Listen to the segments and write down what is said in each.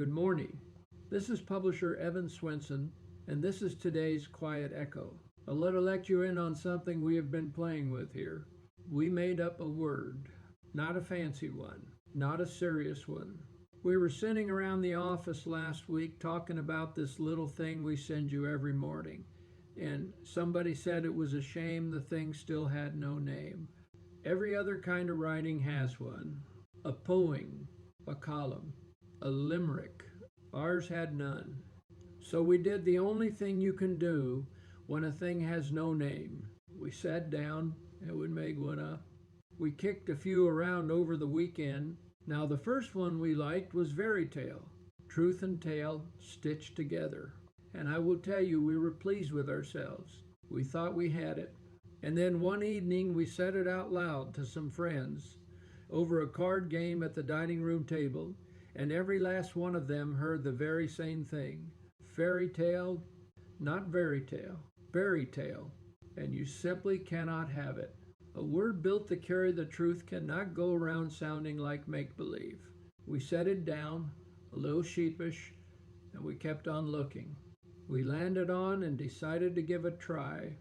Good morning. This is publisher Evan Swensen, and this is today's Quiet Echo. I'll let you in on something we have been playing with here. We made up a word, not a fancy one, not a serious one. We were sitting around the office last week talking about this little thing we send you every morning, and somebody said it was a shame the thing still had no name. Every other kind of writing has one. A poem, a column, a limerick. Ours had none. So we did the only thing you can do when a thing has no name. We sat down and we made one up. We kicked a few around over the weekend. Now the first one we liked was fairy tale, truth and tale stitched together. And I will tell you, we were pleased with ourselves. We thought we had it. And then one evening we said it out loud to some friends over a card game at the dining room table, and every last one of them heard the very same thing. Fairy tale, not fairy tale, fairy tale, and you simply cannot have it. A word built to carry the truth cannot go around sounding like make-believe. We set it down, a little sheepish, and we kept on looking. We landed on and decided to give a try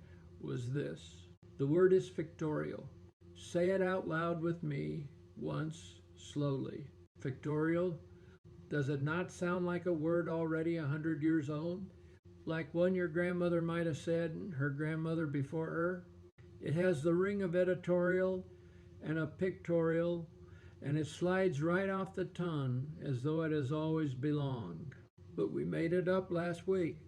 was this. The word is fictorial. Say it out loud with me, once, slowly. Fictorial? Does it not sound like a word already 100 years old? Like one your grandmother might have said, and her grandmother before her? It has the ring of editorial and a pictorial, and it slides right off the tongue as though it has always belonged. But we made it up last week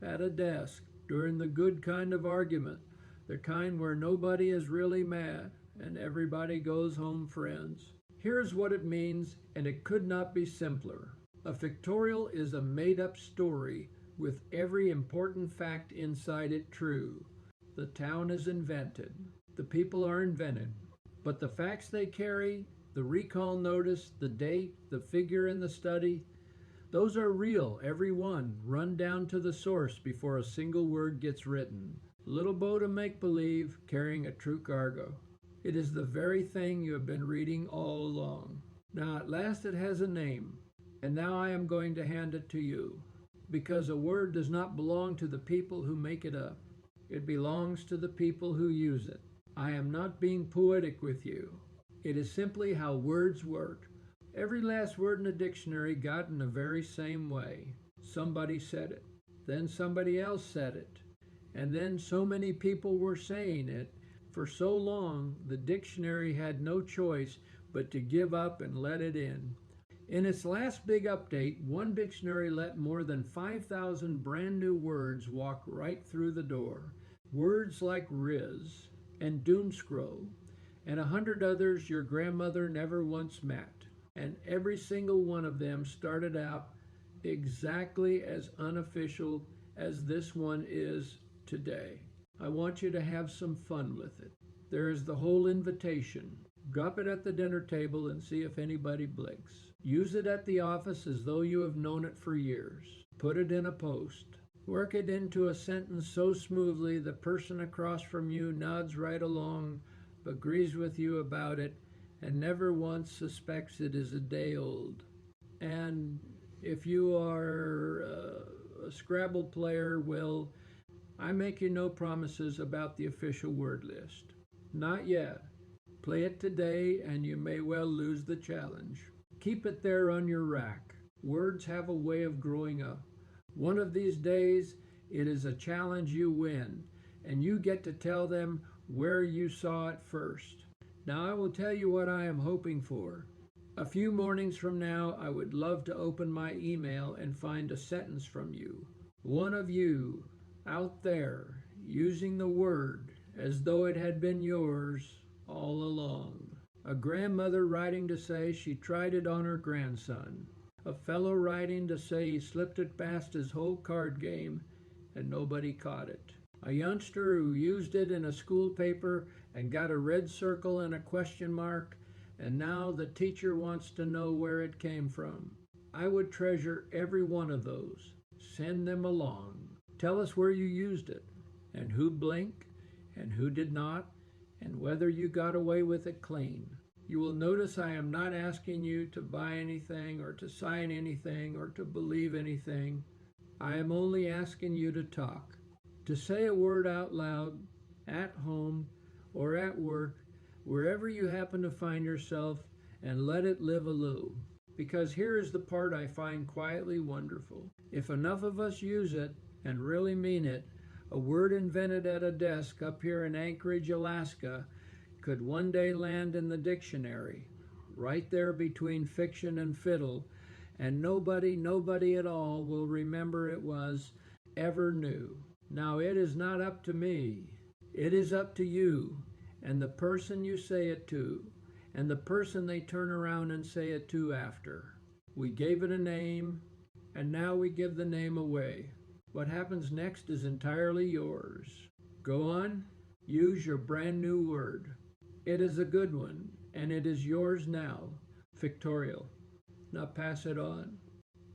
at a desk during the good kind of argument, the kind where nobody is really mad and everybody goes home friends. Here's what it means, and it could not be simpler. A fictorial is a made-up story with every important fact inside it true. The town is invented. The people are invented. But the facts they carry, the recall notice, the date, the figure in the study, those are real, every one, run down to the source before a single word gets written. Little boat of make-believe carrying a true cargo. It is the very thing you have been reading all along. Now at last it has a name, and now I am going to hand it to you, because a word does not belong to the people who make it up. It belongs to the people who use it. I am not being poetic with you. It is simply how words work. Every last word in a dictionary got in the very same way. Somebody said it, then somebody else said it, and then so many people were saying it. For so long, the dictionary had no choice but to give up and let it in. In its last big update, one dictionary let more than 5,000 brand new words walk right through the door. Words like Riz and Doomscroll and 100 others your grandmother never once met. And every single one of them started out exactly as unofficial as this one is today. I want you to have some fun with it. There is the whole invitation. Drop it at the dinner table and see if anybody blinks. Use it at the office as though you have known it for years. Put it in a post. Work it into a sentence so smoothly the person across from you nods right along, agrees with you about it, and never once suspects it is a day old. And if you are a Scrabble player, well, I make you no promises about the official word list. Not yet. Play it today and you may well lose the challenge. Keep it there on your rack. Words have a way of growing up. One of these days, it is a challenge you win, and you get to tell them where you saw it first. Now I will tell you what I am hoping for. A few mornings from now, I would love to open my email and find a sentence from you. One of you, out there, using the word as though it had been yours all along. A grandmother writing to say she tried it on her grandson. A fellow writing to say he slipped it past his whole card game and nobody caught it. A youngster who used it in a school paper and got a red circle and a question mark, and now the teacher wants to know where it came from. I would treasure every one of those. Send them along. Tell us where you used it, and who blinked, and who did not, and whether you got away with it clean. You will notice I am not asking you to buy anything or to sign anything or to believe anything. I am only asking you to talk, to say a word out loud, at home or at work, wherever you happen to find yourself, and let it live a little. Because here is the part I find quietly wonderful. If enough of us use it and really mean it, a word invented at a desk up here in Anchorage, Alaska, could one day land in the dictionary, right there between fiction and fiddle, and nobody at all will remember it was ever new. Now it is not up to me. It is up to you and the person you say it to and the person they turn around and say it to after. We gave it a name, and now we give the name away. What happens next is entirely yours. Go on, use your brand new word. It is a good one, and it is yours now. Fictorial. Now pass it on.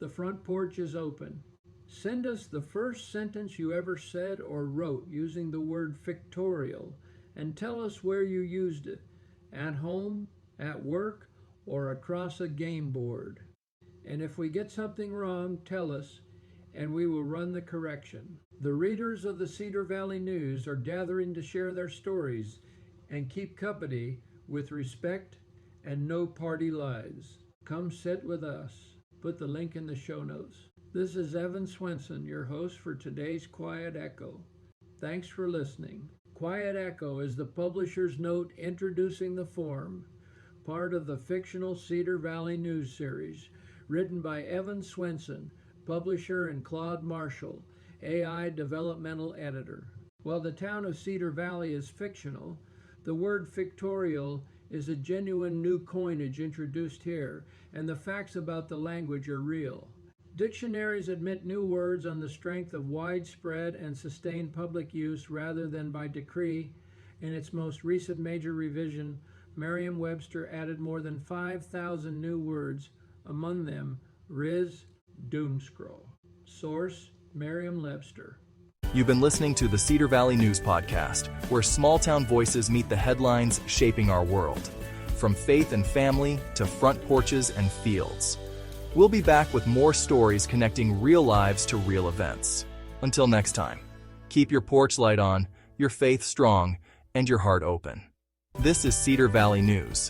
The front porch is open. Send us the first sentence you ever said or wrote using the word fictorial, and tell us where you used it. At home, at work, or across a game board. And if we get something wrong, tell us, and we will run the correction. The readers of the Cedar Valley News are gathering to share their stories and keep company with respect and no party lies. Come sit with us. Put the link in the show notes. This is Evan Swensen, your host for today's Quiet Echo. Thanks for listening. Quiet Echo is the publisher's note introducing the form, part of the fictional Cedar Valley News series, written by Evan Swensen, publisher, and Claude Marshall, AI developmental editor. While the town of Cedar Valley is fictional, the word fictorial is a genuine new coinage introduced here, and the facts about the language are real. Dictionaries admit new words on the strength of widespread and sustained public use rather than by decree. In its most recent major revision, Merriam-Webster added more than 5,000 new words, among them Riz, Doomscroll. Source, Merriam-Webster. You've been listening to the Cedar Valley News Podcast, where small-town voices meet the headlines shaping our world. From faith and family to front porches and fields. We'll be back with more stories connecting real lives to real events. Until next time, keep your porch light on, your faith strong, and your heart open. This is Cedar Valley News.